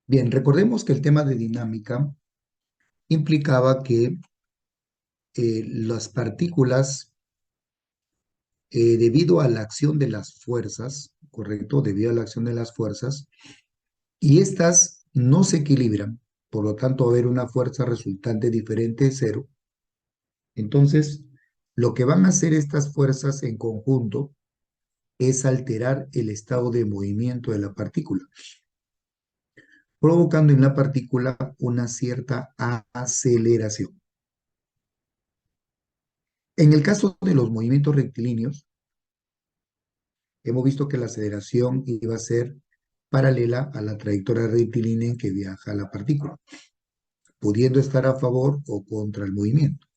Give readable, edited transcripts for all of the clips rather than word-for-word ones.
Bien, recordemos que el tema de dinámica implicaba que las partículas, debido a la acción de las fuerzas, ¿correcto? Debido a la acción de las fuerzas, y estas no se equilibran, por lo tanto va a haber una fuerza resultante diferente de cero. Entonces, lo que van a hacer estas fuerzas en conjunto es alterar el estado de movimiento de la partícula, provocando en la partícula una cierta aceleración. En el caso de los movimientos rectilíneos, hemos visto que la aceleración iba a ser paralela a la trayectoria rectilínea en que viaja la partícula, pudiendo estar a favor o contra el movimiento.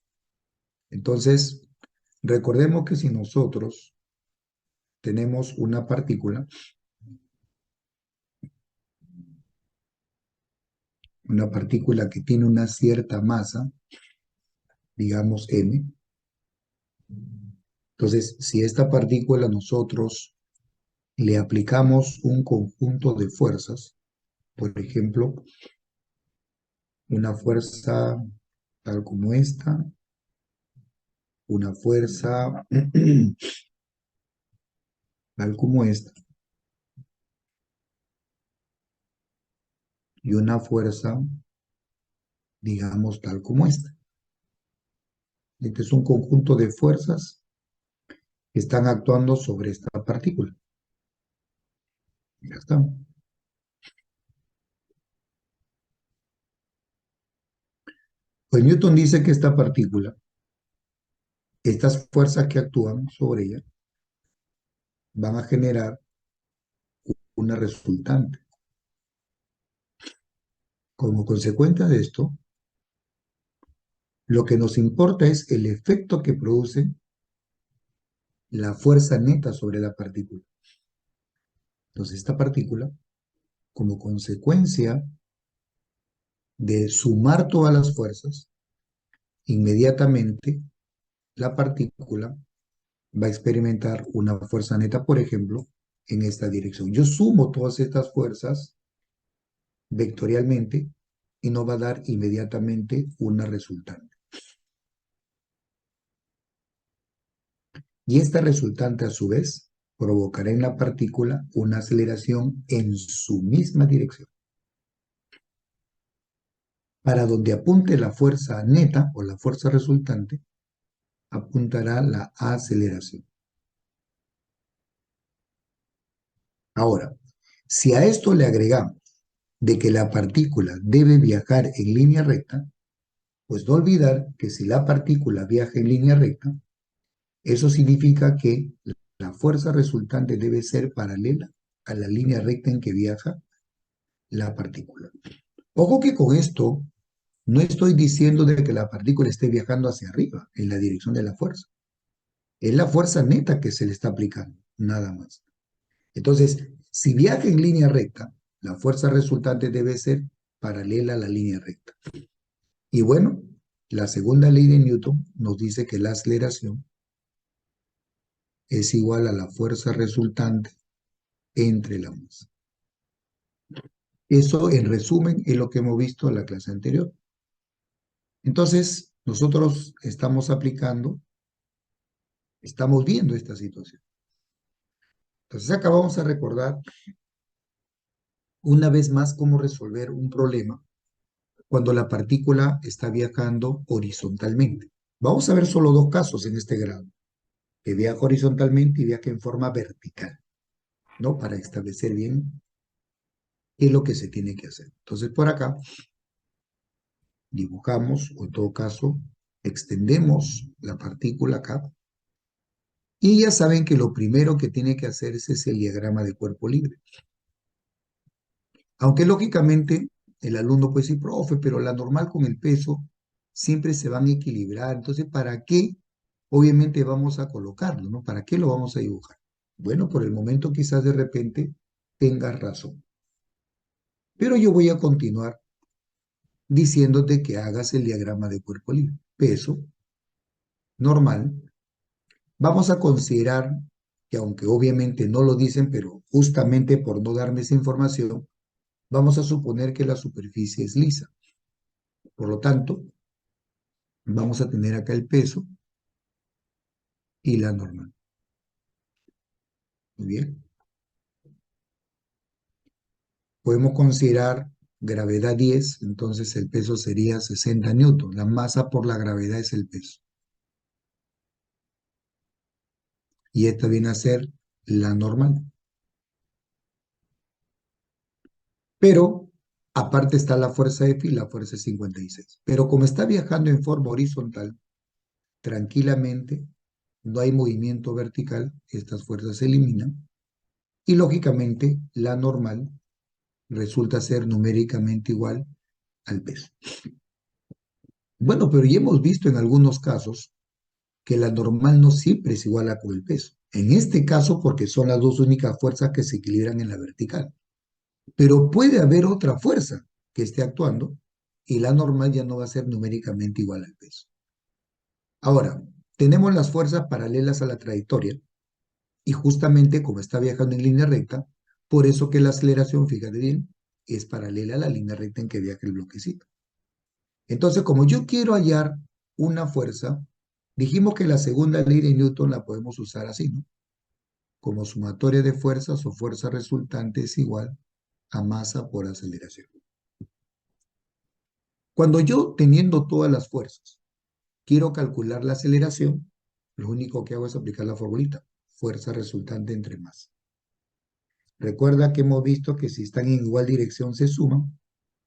Entonces, recordemos que si nosotros tenemos una partícula que tiene una cierta masa, digamos m, entonces si esta partícula nosotros le aplicamos un conjunto de fuerzas, por ejemplo, una fuerza tal como esta, una fuerza tal como esta, y una fuerza, digamos, tal como esta. Este es un conjunto de fuerzas que están actuando sobre esta partícula. Ya está. Pues Newton dice que esta partícula, estas fuerzas que actúan sobre ella, van a generar una resultante. Como consecuencia de esto, lo que nos importa es el efecto que produce la fuerza neta sobre la partícula. Entonces, esta partícula, como consecuencia de sumar todas las fuerzas, inmediatamente la partícula va a experimentar una fuerza neta, por ejemplo, en esta dirección. Yo sumo todas estas fuerzas vectorialmente y nos va a dar inmediatamente una resultante. Y esta resultante, a su vez, provocará en la partícula una aceleración en su misma dirección. Para donde apunte la fuerza neta o la fuerza resultante, apuntará la aceleración. Ahora, si a esto le agregamos de que la partícula debe viajar en línea recta, pues no olvidar que si la partícula viaja en línea recta, eso significa que la fuerza resultante debe ser paralela a la línea recta en que viaja la partícula. Ojo que con esto no estoy diciendo de que la partícula esté viajando hacia arriba, en la dirección de la fuerza. Es la fuerza neta que se le está aplicando, nada más. Entonces, si viaja en línea recta, la fuerza resultante debe ser paralela a la línea recta. Y bueno, la segunda ley de Newton nos dice que la aceleración es igual a la fuerza resultante entre la masa. Eso, en resumen, es lo que hemos visto en la clase anterior. Entonces, nosotros estamos viendo esta situación. Entonces, acá vamos a recordar una vez más cómo resolver un problema cuando la partícula está viajando horizontalmente. Vamos a ver solo dos casos en este grado, que viaja horizontalmente y viaja en forma vertical, ¿no? Para establecer bien qué es lo que se tiene que hacer. Entonces, por acá dibujamos, o en todo caso, extendemos la partícula acá, y ya saben que lo primero que tiene que hacerse es el diagrama de cuerpo libre. Aunque lógicamente el alumno puede decir, profe, pero la normal con el peso siempre se van a equilibrar. Entonces, ¿para qué? Obviamente vamos a colocarlo, ¿no? ¿Para qué lo vamos a dibujar? Bueno, por el momento quizás de repente tengas razón. Pero yo voy a continuar diciéndote que hagas el diagrama de cuerpo libre. Peso, normal. Vamos a considerar que aunque obviamente no lo dicen, pero justamente por no darme esa información, Vamos a suponer que la superficie es lisa. Por lo tanto, vamos a tener acá el peso y la normal. Muy bien. Podemos considerar gravedad 10, entonces el peso sería 60 newton. La masa por la gravedad es el peso. Y esta viene a ser la normal. Pero aparte está la fuerza F y la fuerza 56. Pero como está viajando en forma horizontal, tranquilamente, no hay movimiento vertical, estas fuerzas se eliminan. Y lógicamente, la normal resulta ser numéricamente igual al peso. Bueno, pero ya hemos visto en algunos casos que la normal no siempre es igual a con el peso. En este caso, porque son las dos únicas fuerzas que se equilibran en la vertical. Pero puede haber otra fuerza que esté actuando y la normal ya no va a ser numéricamente igual al peso. Ahora, tenemos las fuerzas paralelas a la trayectoria y justamente como está viajando en línea recta, por eso que la aceleración, fíjate bien, es paralela a la línea recta en que viaja el bloquecito. Entonces, como yo quiero hallar una fuerza, dijimos que la segunda ley de Newton la podemos usar así, ¿no? Como sumatoria de fuerzas o fuerza resultante es igual a masa por aceleración. Cuando yo, teniendo todas las fuerzas, quiero calcular la aceleración, lo único que hago es aplicar la formulita, fuerza resultante entre masa. Recuerda que hemos visto que si están en igual dirección se suman,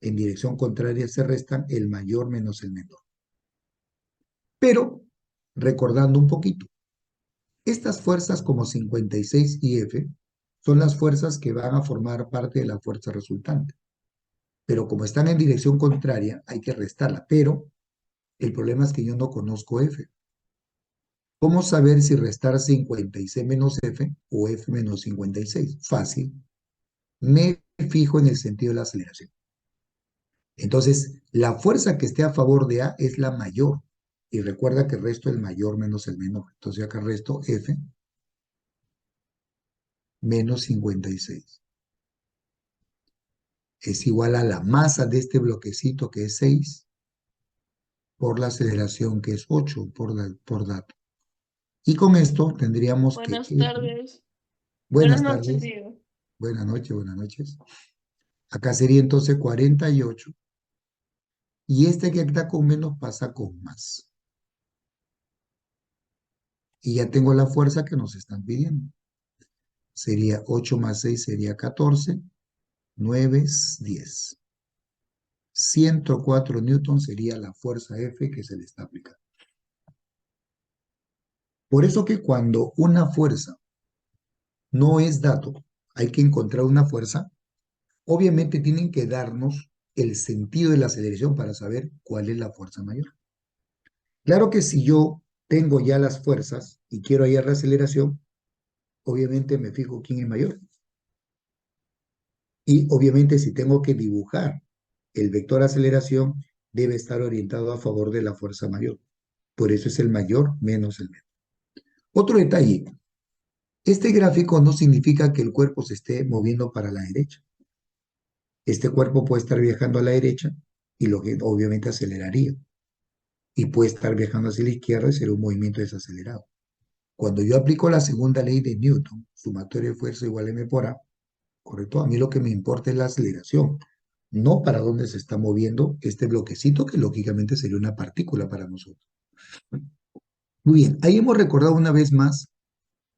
en dirección contraria se restan el mayor menos el menor. Pero, recordando un poquito, estas fuerzas como 56 y F son las fuerzas que van a formar parte de la fuerza resultante. Pero como están en dirección contraria, hay que restarla. Pero el problema es que yo no conozco F. ¿Cómo saber si restar 56 menos F o F menos 56? Fácil. Me fijo en el sentido de la aceleración. Entonces, la fuerza que esté a favor de A es la mayor. Y recuerda que resto el mayor menos el menor. Entonces acá resto F menos 56. Es igual a la masa de este bloquecito que es 6 por la aceleración que es 8 por dato. Y con esto tendríamos que Buenas F, tardes. Buenas buenas noches, tardes, digo. buenas noches, buenas noches. Acá sería entonces 48 y este que está con menos pasa con más. Y ya tengo la fuerza que nos están pidiendo. Sería 8 más 6 sería 14, 9 es 10. 104 newton sería la fuerza F que se le está aplicando. Por eso que cuando una fuerza no es dato, hay que encontrar una fuerza, obviamente tienen que darnos el sentido de la aceleración para saber cuál es la fuerza mayor. Claro que si yo tengo ya las fuerzas y quiero hallar la aceleración, obviamente me fijo quién es mayor. Y obviamente si tengo que dibujar el vector aceleración, debe estar orientado a favor de la fuerza mayor. Por eso es el mayor menos el menor. Otro detalle, este gráfico no significa que el cuerpo se esté moviendo para la derecha. Este cuerpo puede estar viajando a la derecha y lo que obviamente aceleraría. Y puede estar viajando hacia la izquierda y será un movimiento desacelerado. Cuando yo aplico la segunda ley de Newton, sumatoria de fuerza igual a m por a, ¿correcto? A mí lo que me importa es la aceleración, no para dónde se está moviendo este bloquecito, que lógicamente sería una partícula para nosotros. Muy bien, ahí hemos recordado una vez más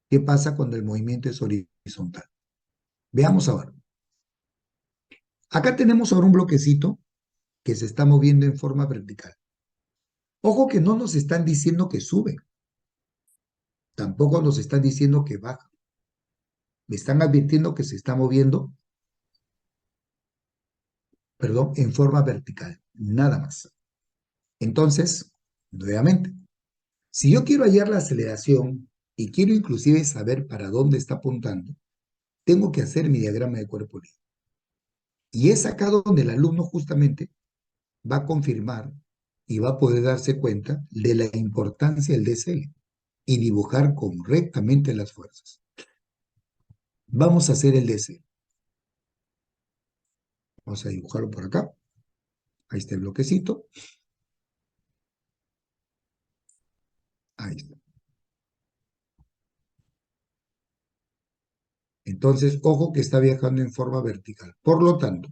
qué pasa cuando el movimiento es horizontal. Veamos ahora. Acá tenemos ahora un bloquecito que se está moviendo en forma vertical. Ojo que no nos están diciendo que sube, tampoco nos están diciendo que baja. Me están advirtiendo que se está moviendo, perdón, en forma vertical, nada más. Entonces, nuevamente, si yo quiero hallar la aceleración y quiero inclusive saber para dónde está apuntando, tengo que hacer mi diagrama de cuerpo libre. Y es acá donde el alumno justamente va a confirmar y va a poder darse cuenta de la importancia del DCL y dibujar correctamente las fuerzas. Vamos a hacer el DCL. Vamos a dibujarlo por acá. Ahí está el bloquecito. Ahí está. Entonces, ojo que está viajando en forma vertical. Por lo tanto,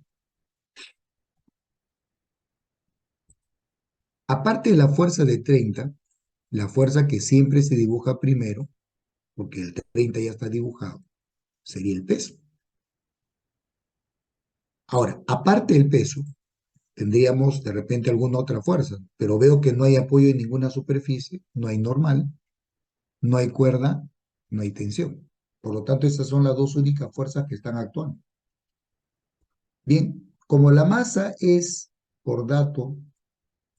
aparte de la fuerza de 30, la fuerza que siempre se dibuja primero, porque el 30 ya está dibujado, sería el peso. Ahora, aparte del peso, tendríamos de repente alguna otra fuerza, pero veo que no hay apoyo en ninguna superficie, no hay normal, no hay cuerda, no hay tensión. Por lo tanto, esas son las dos únicas fuerzas que están actuando. Bien, como la masa es, por dato,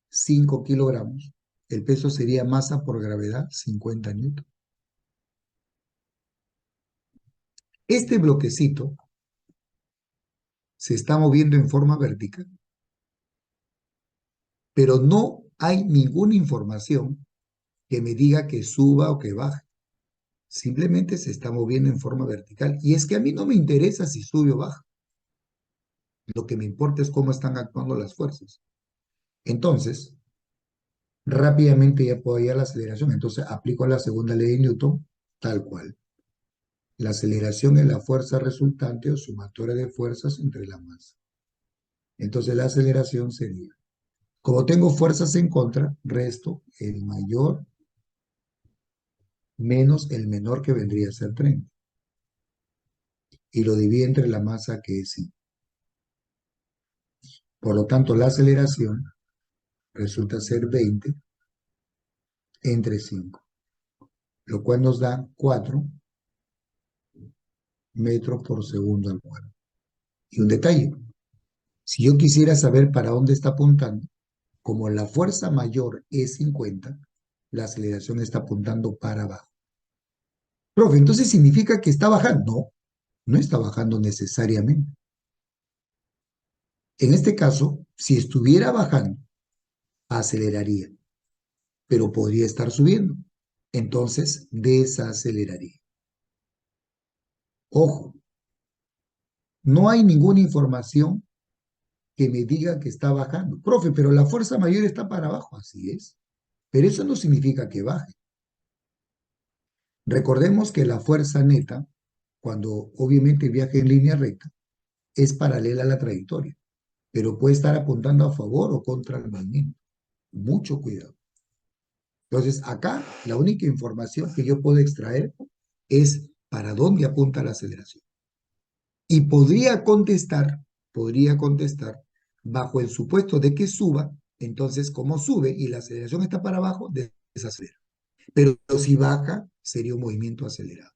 5 kilogramos, el peso sería masa por gravedad 50 newton. Este bloquecito se está moviendo en forma vertical, pero no hay ninguna información que me diga que suba o que baje. Simplemente se está moviendo en forma vertical. Y es que a mí no me interesa si sube o baja. Lo que me importa es cómo están actuando las fuerzas. Entonces, rápidamente ya puedo hallar la aceleración. Entonces, aplico la segunda ley de Newton tal cual. La aceleración es la fuerza resultante o sumatoria de fuerzas entre la masa. Entonces, la aceleración sería, como tengo fuerzas en contra, resto el mayor menos el menor que vendría a ser 30. Y lo divido entre la masa que es 5. Por lo tanto, la aceleración resulta ser 20 entre 5, lo cual nos da 4 metros por segundo al cuadrado. Y un detalle, si yo quisiera saber para dónde está apuntando, como la fuerza mayor es 50, la aceleración está apuntando para abajo. Profe, entonces significa que está bajando. No, no está bajando necesariamente. En este caso, si estuviera bajando, aceleraría, pero podría estar subiendo. Entonces, desaceleraría. Ojo, no hay ninguna información que me diga que está bajando. Profe, pero la fuerza mayor está para abajo, así es. Pero eso no significa que baje. Recordemos que la fuerza neta, cuando obviamente viaja en línea recta, es paralela a la trayectoria, pero puede estar apuntando a favor o contra el movimiento. Mucho cuidado. Entonces, acá la única información que yo puedo extraer es para dónde apunta la aceleración. Y podría contestar, bajo el supuesto de que suba, entonces como sube y la aceleración está para abajo, desacelera. Pero si baja, sería un movimiento acelerado.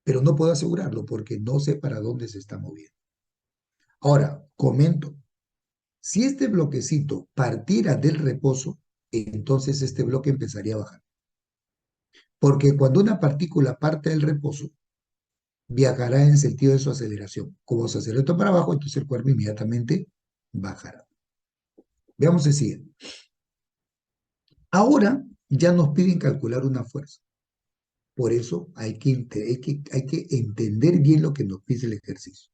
Pero no puedo asegurarlo porque no sé para dónde se está moviendo. Ahora, comento, si este bloquecito partiera del reposo, entonces este bloque empezaría a bajar. Porque cuando una partícula parte del reposo, viajará en sentido de su aceleración. Como se acelera para abajo, entonces el cuerpo inmediatamente bajará. Veamos el siguiente. Ahora ya nos piden calcular una fuerza. Por eso hay que entender bien lo que nos pide el ejercicio.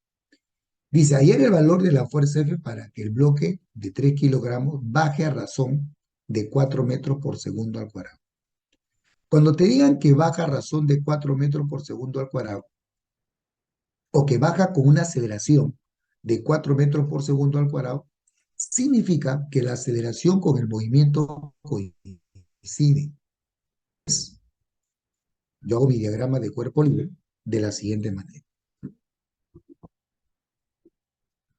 Dice, hallar el valor de la fuerza F para que el bloque de 3 kilogramos baje a razón de 4 metros por segundo al cuadrado. Cuando te digan que baja a razón de 4 metros por segundo al cuadrado, o que baja con una aceleración de 4 metros por segundo al cuadrado, significa que la aceleración con el movimiento coincide. Yo hago mi diagrama de cuerpo libre de la siguiente manera.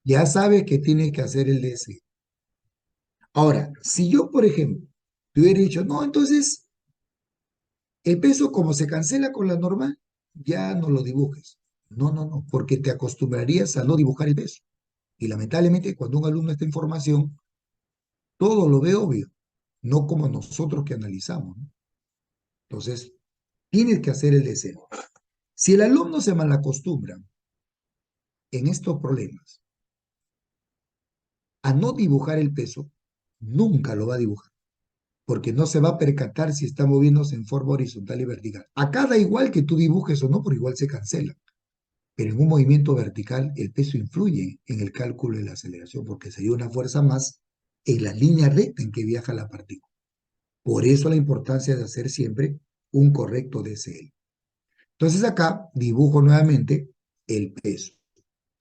Ya sabes que tienes que hacer el DC. Ahora, si yo, por ejemplo, te hubiera dicho, no, entonces el peso como se cancela con la normal, ya no lo dibujes. No, no, no, porque te acostumbrarías a no dibujar el peso. Y lamentablemente cuando un alumno está en formación, todo lo ve obvio, no como nosotros que analizamos, ¿no? Entonces, tienes que hacer el deseo. Si el alumno se malacostumbra en estos problemas a no dibujar el peso, nunca lo va a dibujar, porque no se va a percatar si está moviéndose en forma horizontal y vertical. Acá da igual que tú dibujes o no, por igual se cancela. Pero en un movimiento vertical, el peso influye en el cálculo de la aceleración, porque sería una fuerza más en la línea recta en que viaja la partícula. Por eso la importancia de hacer siempre un correcto DCL. Entonces acá dibujo nuevamente el peso,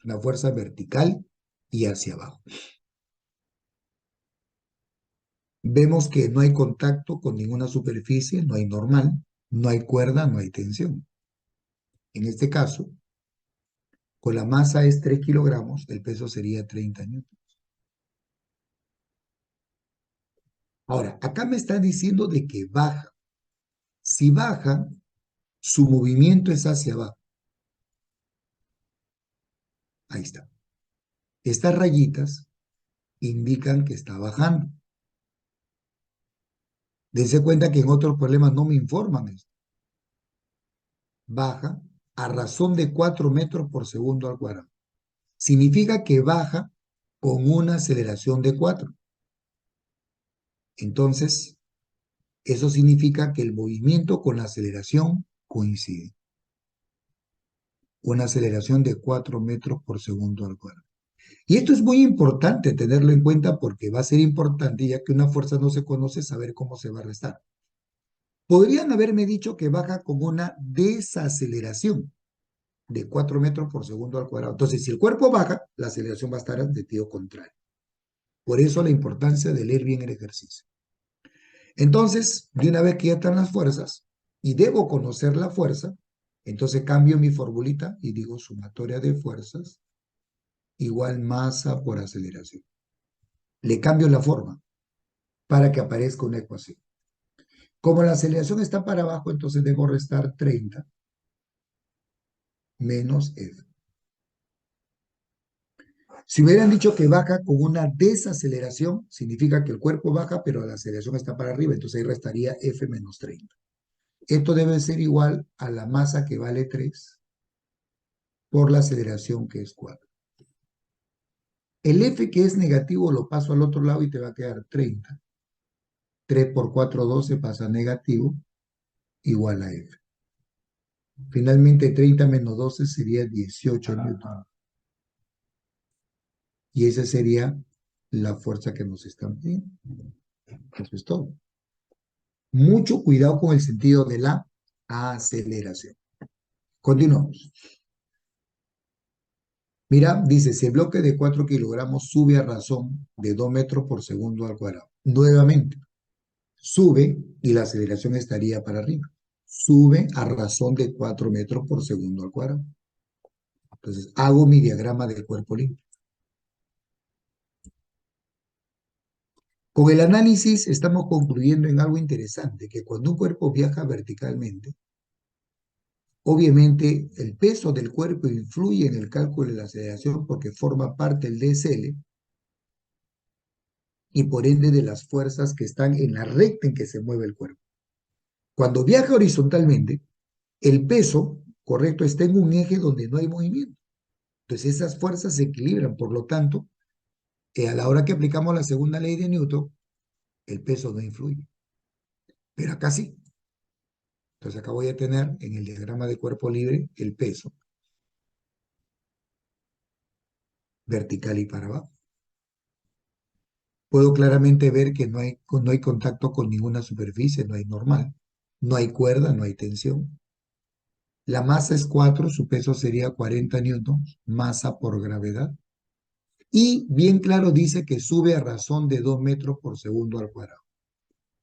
una fuerza vertical y hacia abajo. Vemos que no hay contacto con ninguna superficie, no hay normal, no hay cuerda, no hay tensión. En este caso, con la masa es 3 kilogramos, el peso sería 30 newtons. Ahora, acá me está diciendo de que baja. Si baja, su movimiento es hacia abajo. Ahí está. Estas rayitas indican que está bajando. Dense cuenta que en otros problemas no me informan esto. Baja a razón de 4 metros por segundo al cuadrado. Significa que baja con una aceleración de 4. Entonces, eso significa que el movimiento con la aceleración coincide. Una aceleración de 4 metros por segundo al cuadrado. Y esto es muy importante tenerlo en cuenta porque va a ser importante, ya que una fuerza no se conoce, saber cómo se va a restar. Podrían haberme dicho que baja con una desaceleración de 4 metros por segundo al cuadrado. Entonces, si el cuerpo baja, la aceleración va a estar en sentido contrario. Por eso la importancia de leer bien el ejercicio. Entonces, de una vez que ya están las fuerzas, y debo conocer la fuerza, entonces cambio mi formulita y digo sumatoria de fuerzas igual masa por aceleración. Le cambio la forma para que aparezca una ecuación. Como la aceleración está para abajo, entonces debo restar 30 menos F. Si me hubieran dicho que baja con una desaceleración, significa que el cuerpo baja, pero la aceleración está para arriba, entonces ahí restaría F menos 30. Esto debe ser igual a la masa que vale 3 por la aceleración que es 4. El F que es negativo lo paso al otro lado y te va a quedar 30. 3 por 4, 12 pasa a negativo, igual a F. Finalmente 30 menos 12 sería 18 newton. Y esa sería la fuerza que nos están pidiendo. Eso es todo. Mucho cuidado con el sentido de la aceleración. Continuamos. Mira, dice, si el bloque de 4 kilogramos sube a razón de 2 metros por segundo al cuadrado. Nuevamente, sube y la aceleración estaría para arriba. Sube a razón de 4 metros por segundo al cuadrado. Entonces, hago mi diagrama del cuerpo limpio. Con el análisis estamos concluyendo en algo interesante, que cuando un cuerpo viaja verticalmente, obviamente el peso del cuerpo influye en el cálculo de la aceleración porque forma parte del DSL y por ende de las fuerzas que están en la recta en que se mueve el cuerpo. Cuando viaja horizontalmente, el peso, correcto, está en un eje donde no hay movimiento. Entonces esas fuerzas se equilibran, por lo tanto, a la hora que aplicamos la segunda ley de Newton, el peso no influye. Pero acá sí. Entonces acá voy a tener en el diagrama de cuerpo libre el peso vertical y para abajo. Puedo claramente ver que no hay contacto con ninguna superficie, no hay normal, no hay cuerda, no hay tensión. La masa es 4, su peso sería 40 newtons, masa por gravedad. Y bien claro dice que sube a razón de 2 metros por segundo al cuadrado.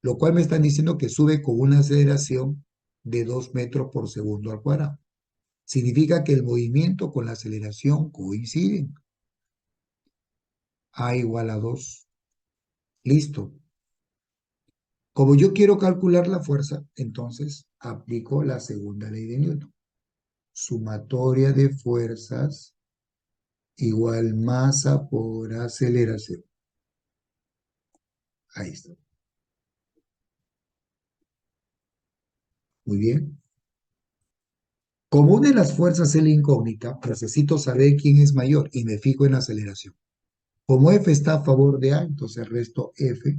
Lo cual me están diciendo que sube con una aceleración de 2 metros por segundo al cuadrado. Significa que el movimiento con la aceleración coinciden. A igual a 2. Listo. Como yo quiero calcular la fuerza, entonces aplico la segunda ley de Newton. Sumatoria de fuerzas igual masa por aceleración. Ahí está. Muy bien. Como una de las fuerzas es la incógnita, necesito saber quién es mayor y me fijo en la aceleración. Como F está a favor de A, entonces resto F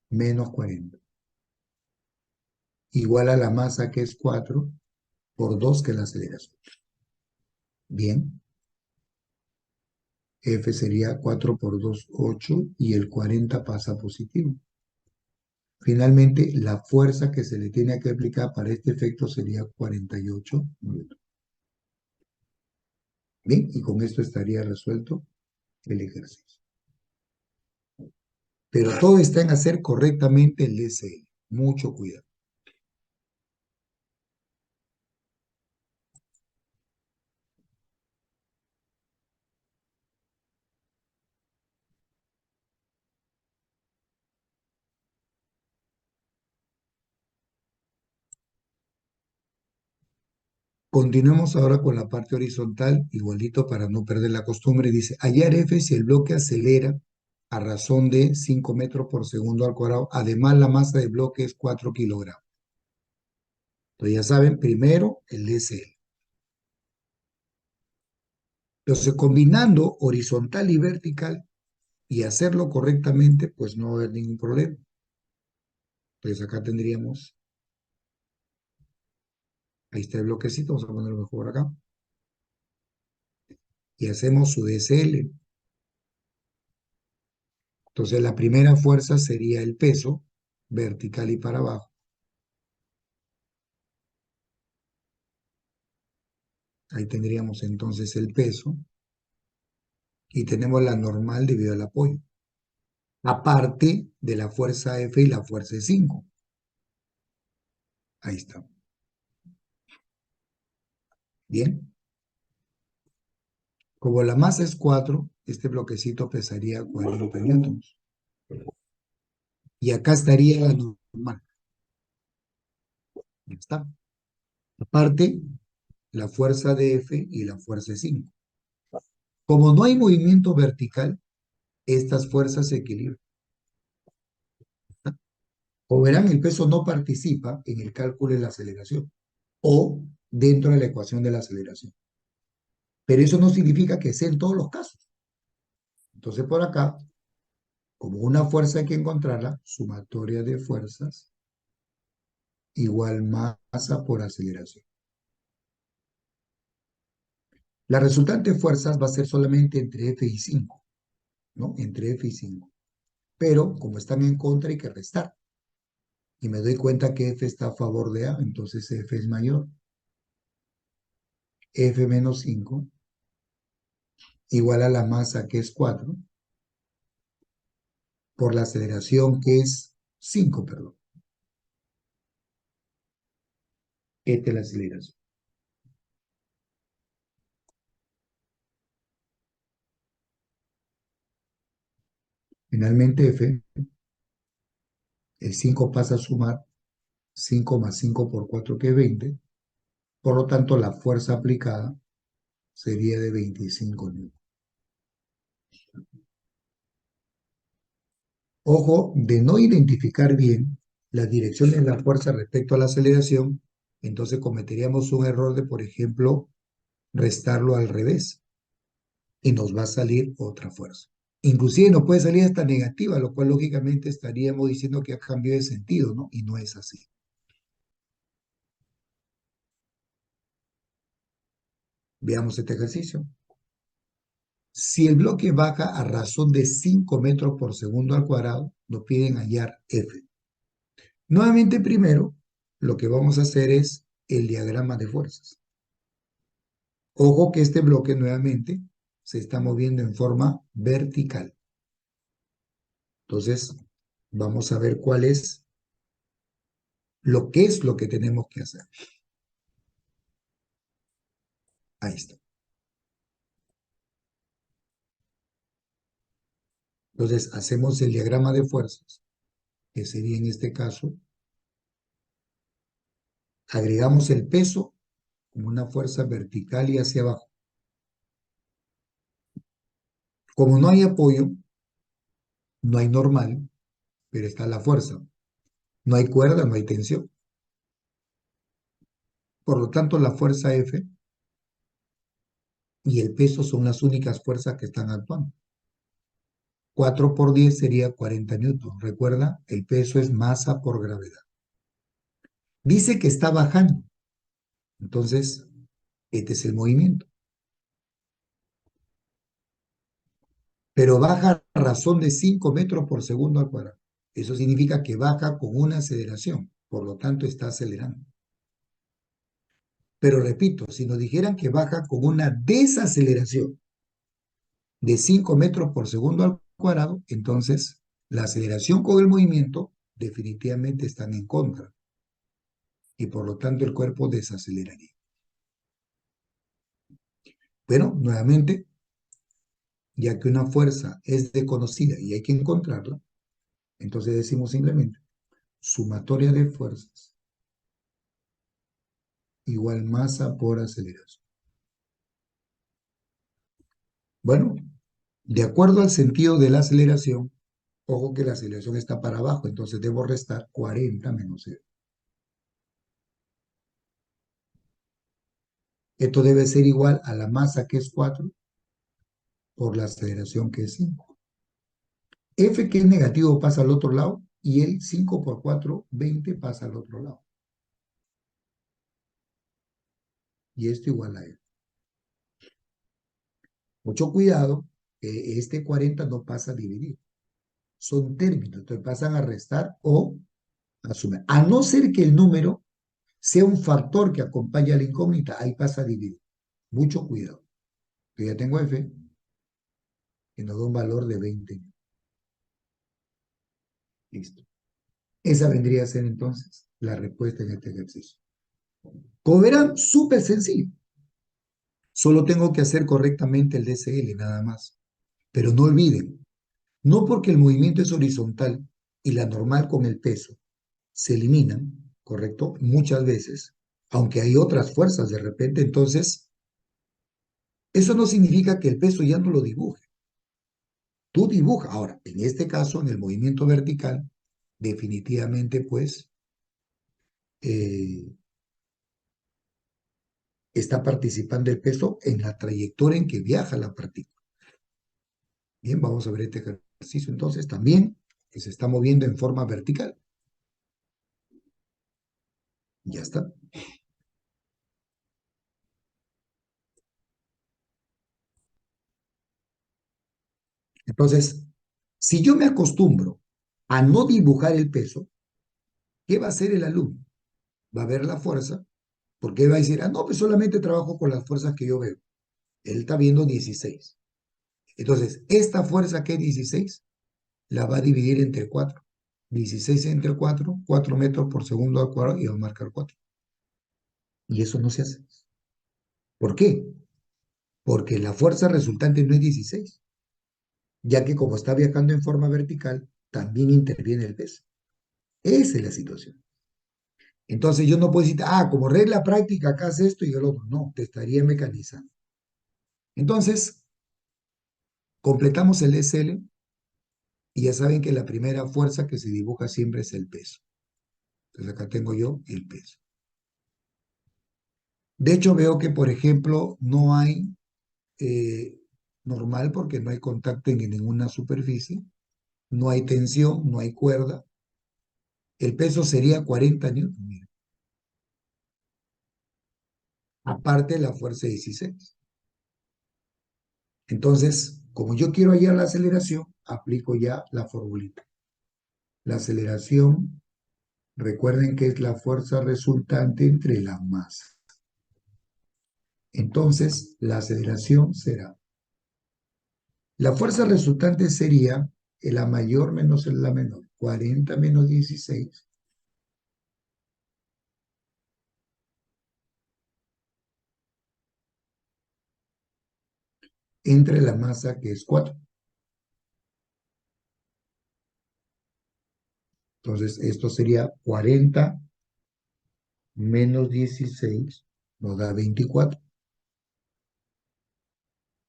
menos 40. Igual a la masa que es 4 por 2 que es la aceleración. Bien, F sería 4 por 2, 8, y el 40 pasa positivo. Finalmente, la fuerza que se le tiene que aplicar para este efecto sería 48 newton. Bien, y con esto estaría resuelto el ejercicio. Pero todo está en hacer correctamente el DCL. Mucho cuidado. Continuemos ahora con la parte horizontal, igualito para no perder la costumbre. Dice, hallar F si el bloque acelera a razón de 5 metros por segundo al cuadrado. Además, la masa del bloque es 4 kilogramos. Entonces ya saben, primero el DCL. Entonces, combinando horizontal y vertical y hacerlo correctamente, pues no va a haber ningún problema. Entonces acá tendríamos, ahí está el bloquecito, vamos a ponerlo mejor acá. Y hacemos su DCL. Entonces la primera fuerza sería el peso, vertical y para abajo. Ahí tendríamos entonces el peso. Y tenemos la normal debido al apoyo. Aparte de la fuerza F y la fuerza E 5. Ahí está. Bien. Como la masa es 4, este bloquecito pesaría 40 newtons. Y acá estaría la normal. Ya está. Aparte, la fuerza de F y la fuerza E 5. Como no hay movimiento vertical, estas fuerzas se equilibran. Como verán, el peso no participa en el cálculo de la aceleración o dentro de la ecuación de la aceleración. Pero eso no significa que sea en todos los casos. Entonces, por acá, como una fuerza hay que encontrarla, sumatoria de fuerzas igual masa por aceleración. La resultante de fuerzas va a ser solamente entre F y 5, ¿no? Entre F y 5. Pero, como están en contra, hay que restar. Y me doy cuenta que F está a favor de A, entonces F es mayor. F menos 5 igual a la masa, que es 4, por la aceleración, que es 5, perdón. Esta es la aceleración. Finalmente F, el 5 pasa a sumar 5 más 5 por 4, que es 20. Por lo tanto, la fuerza aplicada sería de 25 newton. Ojo, de no identificar bien las direcciones de la fuerza respecto a la aceleración, entonces cometeríamos un error de, por ejemplo, restarlo al revés y nos va a salir otra fuerza. Inclusive nos puede salir hasta negativa, lo cual lógicamente estaríamos diciendo que ha cambiado de sentido, ¿no? Y no es así. Veamos este ejercicio. Si el bloque baja a razón de 5 metros por segundo al cuadrado, nos piden hallar F. Nuevamente, primero, lo que vamos a hacer es el diagrama de fuerzas. Ojo que este bloque nuevamente se está moviendo en forma vertical. Entonces, vamos a ver cuál es lo que tenemos que hacer. Ahí está. Entonces, hacemos el diagrama de fuerzas, que sería en este caso, agregamos el peso como una fuerza vertical y hacia abajo. Como no hay apoyo, no hay normal, pero está la fuerza. No hay cuerda, no hay tensión. Por lo tanto, la fuerza F y el peso son las únicas fuerzas que están actuando. 4 por 10 sería 40 newtons. Recuerda, el peso es masa por gravedad. Dice que está bajando. Entonces, este es el movimiento. Pero baja a razón de 5 metros por segundo al cuadrado. Eso significa que baja con una aceleración, por lo tanto está acelerando. Pero repito, si nos dijeran que baja con una desaceleración de 5 metros por segundo al cuadrado, entonces la aceleración con el movimiento definitivamente están en contra y por lo tanto el cuerpo desaceleraría. Pero nuevamente, ya que una fuerza es desconocida y hay que encontrarla, entonces decimos simplemente sumatoria de fuerzas igual masa por aceleración. Bueno, de acuerdo al sentido de la aceleración, ojo que la aceleración está para abajo, entonces debo restar 40 menos 0. Esto debe ser igual a la masa que es 4 por la aceleración que es 5. F que es negativo pasa al otro lado y el 5 por 4, 20 pasa al otro lado. Y esto igual a F. Mucho cuidado, que este 40 no pasa a dividir. Son términos, entonces pasan a restar o a sumar. A no ser que el número sea un factor que acompaña a la incógnita, ahí pasa a dividir. Mucho cuidado. Yo ya tengo F, que nos da un valor de 20. Listo. Esa vendría a ser entonces la respuesta en este ejercicio. Como verán, súper sencillo. Solo tengo que hacer correctamente el DCL, nada más. Pero no olviden, no porque el movimiento es horizontal y la normal con el peso se eliminan, ¿correcto? Muchas veces, aunque hay otras fuerzas de repente, entonces, eso no significa que el peso ya no lo dibuje. Tú dibujas. Ahora, en este caso, en el movimiento vertical, definitivamente, pues, eh, está participando el peso en la trayectoria en que viaja la partícula. Bien, vamos a ver este ejercicio entonces también, que se está moviendo en forma vertical. Ya está. Entonces, si yo me acostumbro a no dibujar el peso, ¿qué va a hacer el alumno? Va a ver la fuerza, porque va a decir, ah, no, pues solamente trabajo con las fuerzas que yo veo. Él está viendo 16. Entonces, esta fuerza que es 16, la va a dividir entre 4. 16 entre 4, 4 metros por segundo al cuadrado y va a marcar 4. Y eso no se hace. ¿Por qué? Porque la fuerza resultante no es 16, ya que como está viajando en forma vertical, también interviene el peso. Esa es la situación. Entonces yo no puedo decir, ah, como regla práctica acá hace esto y el otro. No, te estaría mecanizando. Entonces, completamos el SL y ya saben que la primera fuerza que se dibuja siempre es el peso. Entonces acá tengo yo el peso. De hecho, veo que, por ejemplo, no hay eh, normal porque no hay contacto en ninguna superficie, no hay tensión, no hay cuerda. El peso sería 40 newton, mira. Aparte la fuerza 16. Entonces, como yo quiero hallar la aceleración, aplico ya la formulita. La aceleración, recuerden que es la fuerza resultante entre la masa. Entonces, la aceleración será, la fuerza resultante sería la mayor menos la menor, 40 menos 16, entre la masa que es 4. Entonces, esto sería 40 menos 16, nos da 24,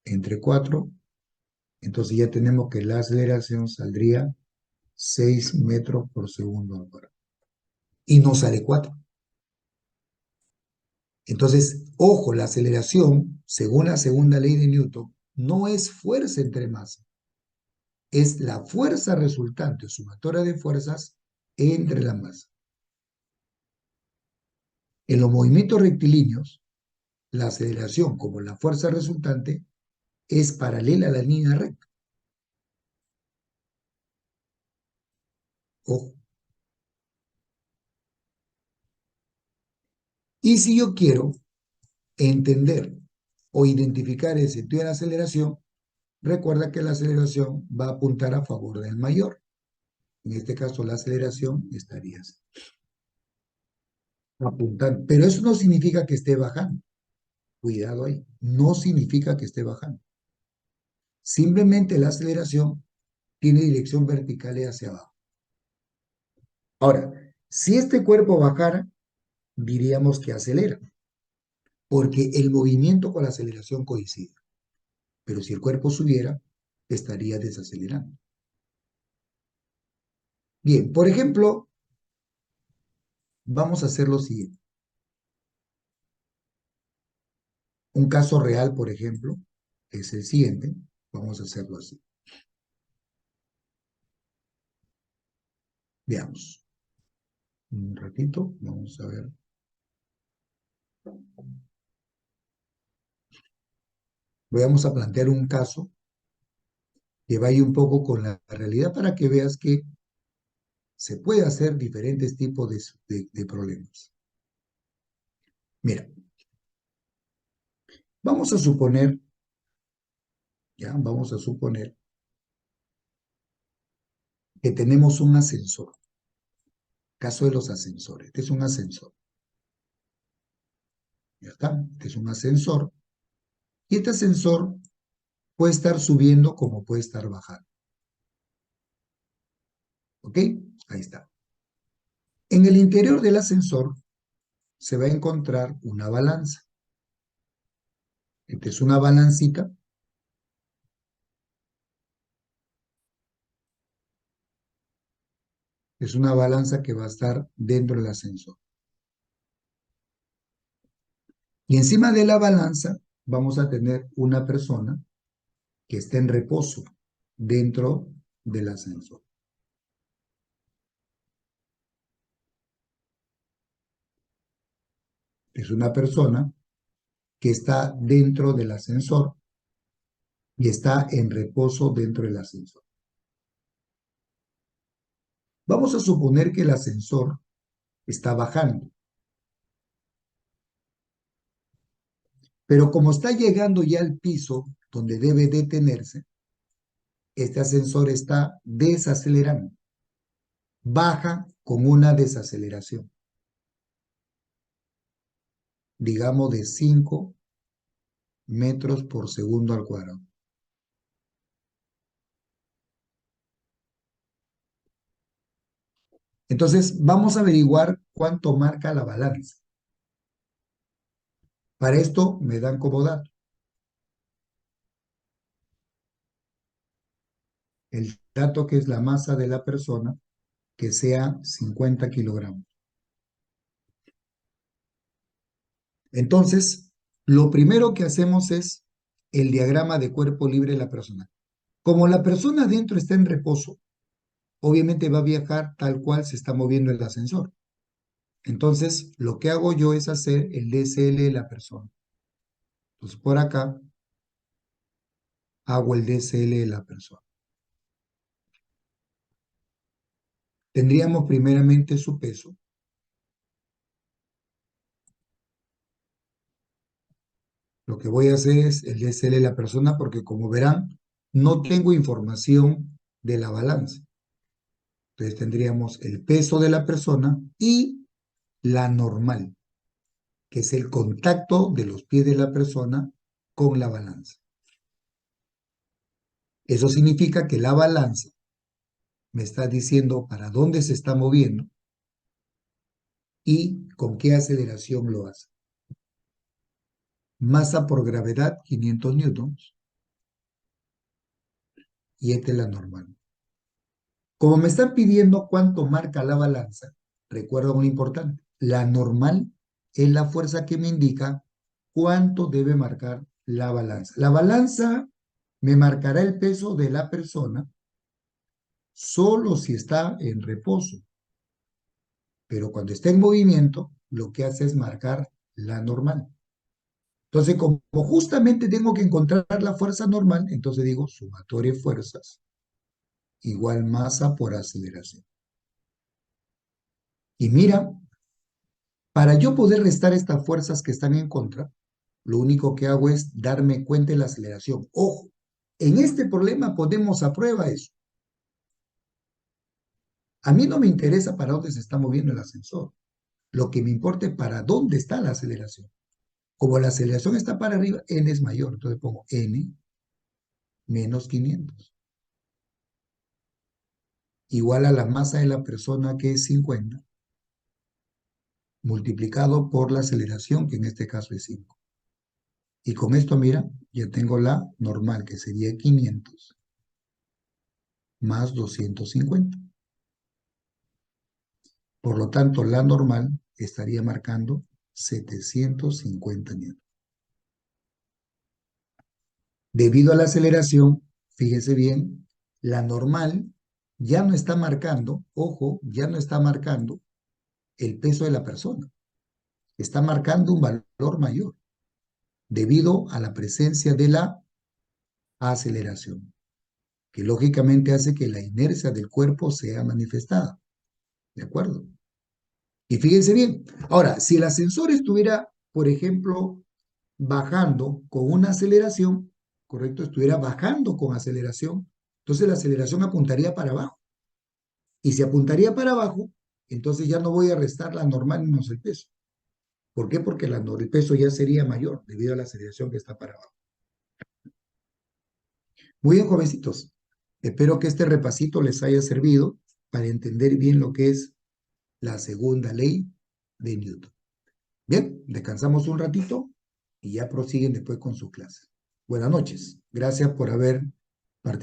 entre 4. Entonces ya tenemos que la aceleración saldría 6 metros por segundo al cuadrado. Y no sale 4. Entonces, ojo, la aceleración, según la segunda ley de Newton, no es fuerza entre masa, es la fuerza resultante, sumatoria de fuerzas entre la masa. En los movimientos rectilíneos, la aceleración como la fuerza resultante es paralela a la línea recta. Ojo. Y si yo quiero entender o identificar el sentido de la aceleración, recuerda que la aceleración va a apuntar a favor del mayor. En este caso, la aceleración estaría apuntando. Pero eso no significa que esté bajando. Cuidado ahí. No significa que esté bajando. Simplemente la aceleración tiene dirección vertical y hacia abajo. Ahora, si este cuerpo bajara, diríamos que acelera, porque el movimiento con la aceleración coincide. Pero si el cuerpo subiera, estaría desacelerando. Bien, por ejemplo, vamos a hacer lo siguiente. Un caso real, por ejemplo, es el siguiente. Vamos a hacerlo así. Veamos. Un ratito, vamos a ver. Vamos a plantear un caso que vaya un poco con la realidad para que veas que se puede hacer diferentes tipos de problemas. Mira, vamos a suponer, ya, vamos a suponer que tenemos un ascensor. Caso de los ascensores. Este es un ascensor. Ya está. Este es un ascensor. Y este ascensor puede estar subiendo como puede estar bajando. ¿Ok? Ahí está. En el interior del ascensor se va a encontrar una balanza. Esta es una balancita. Es una balanza que va a estar dentro del ascensor. Y encima de la balanza vamos a tener una persona que está en reposo dentro del ascensor. Es una persona que está dentro del ascensor y está en reposo dentro del ascensor. Vamos a suponer que el ascensor está bajando, pero como está llegando ya al piso donde debe detenerse, este ascensor está desacelerando, baja con una desaceleración, digamos de 5 metros por segundo al cuadrado. Entonces, vamos a averiguar cuánto marca la balanza. Para esto me dan como dato el dato que es la masa de la persona, que sea 50 kilogramos. Entonces, lo primero que hacemos es el diagrama de cuerpo libre de la persona. Como la persona adentro está en reposo, obviamente va a viajar tal cual se está moviendo el ascensor. Entonces, lo que hago yo es hacer el DSL de la persona. Entonces, por acá hago el DSL de la persona. Tendríamos primeramente su peso. Lo que voy a hacer es el DSL de la persona porque, como verán, no tengo información de la balanza. Entonces tendríamos el peso de la persona y la normal, que es el contacto de los pies de la persona con la balanza. Eso significa que la balanza me está diciendo para dónde se está moviendo y con qué aceleración lo hace. Masa por gravedad, 500 newtons, y esta es la normal. Como me están pidiendo cuánto marca la balanza, recuerda lo importante, la normal es la fuerza que me indica cuánto debe marcar la balanza. La balanza me marcará el peso de la persona solo si está en reposo, pero cuando está en movimiento lo que hace es marcar la normal. Entonces, como justamente tengo que encontrar la fuerza normal, entonces digo sumatoria de fuerzas igual masa por aceleración. Y mira, para yo poder restar estas fuerzas que están en contra, lo único que hago es darme cuenta de la aceleración. Ojo, en este problema ponemos a prueba eso. A mí no me interesa para dónde se está moviendo el ascensor. Lo que me importa es para dónde está la aceleración. Como la aceleración está para arriba, n es mayor. Entonces pongo n menos 500. Igual a la masa de la persona, que es 50, multiplicado por la aceleración, que en este caso es 5. Y con esto, mira, ya tengo la normal, que sería 500 más 250. Por lo tanto, la normal estaría marcando 750 newtons. Debido a la aceleración, fíjese bien, la normal ya no está marcando, ojo, ya no está marcando el peso de la persona. Está marcando un valor mayor debido a la presencia de la aceleración, que lógicamente hace que la inercia del cuerpo sea manifestada. ¿De acuerdo? Y fíjense bien, ahora, si el ascensor estuviera, por ejemplo, bajando con una aceleración, ¿correcto? Estuviera bajando con aceleración, entonces la aceleración apuntaría para abajo. Y si apuntaría para abajo, entonces ya no voy a restar la normal menos el peso. ¿Por qué? Porque el peso ya sería mayor debido a la aceleración que está para abajo. Muy bien, jovencitos. Espero que este repasito les haya servido para entender bien lo que es la segunda ley de Newton. Bien, descansamos un ratito y ya prosiguen después con su clase. Buenas noches. Gracias por haber